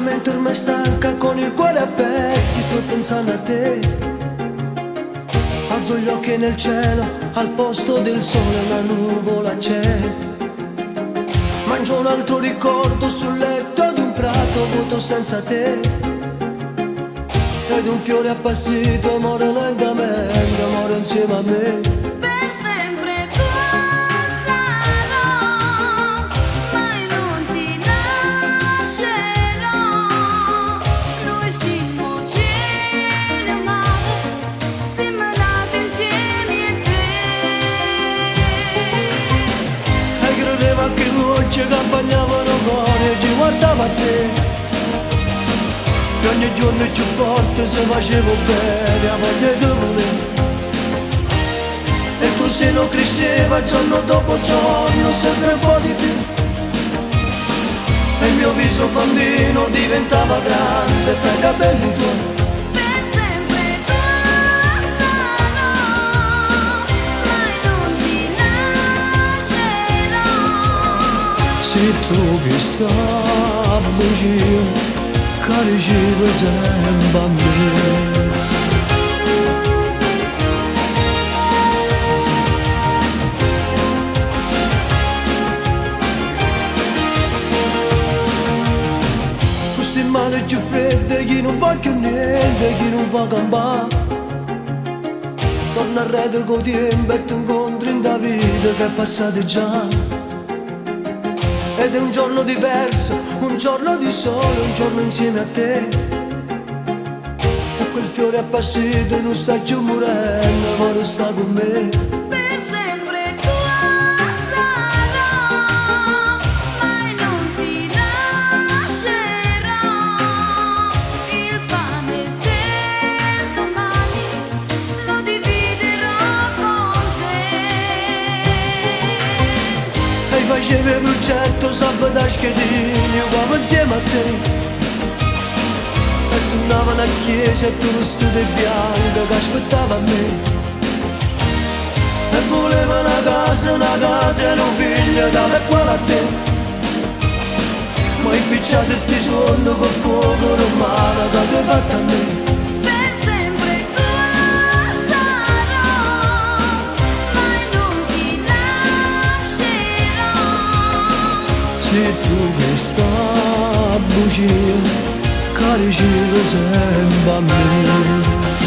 mente ormai stanca, con il cuore a pezzi sto pensando a te. Alzo gli occhi nel cielo, al posto del sole una nuvola c'è. Mangio un altro ricordo sul letto di un prato vuoto senza te. Ed un fiore appassito muore lentamente, muore insieme a me. Per sempre tua sarò, mai non ti lascerò. Noi siamo cielo e mare, seminati insieme a te. E credeva che noi ci accompagnavano cuore e ci guardava a te. E ogni giorno più forte se facevo bene a voglia di volere. E tu se non cresceva giorno dopo giorno sempre un po' di più. E il mio viso bambino diventava grande fra i capelli tuoi. Per sempre tua sarò, mai non ti lascerò. Sei tu che sta bugia, caricito sempre a me. Queste mani più fredde, chi non va più niente, chi non va campare. Torna a rete con tempo e ti incontri in da vita che è passata già. Ed è un giorno diverso, un giorno di sole, un giorno insieme a te. E quel fiore appassito non sta più morendo, ma resta con me. Per sempre tua sarò, mai non ti lascerò. Il pane del domani lo dividerò con te. E facevi il progetto sabato a schedini, uomo insieme a te. E suonava la chiesa e tu vestito di bianco che aspettava me. E voleva una casa e un figlio da quale a te. Ma impicciate sti sogni col fuoco romano che ti hai fatto a me. Per sempre tua sarò, mai non ti lascerò. Sei tu che sta bugia, caricito sempre a me.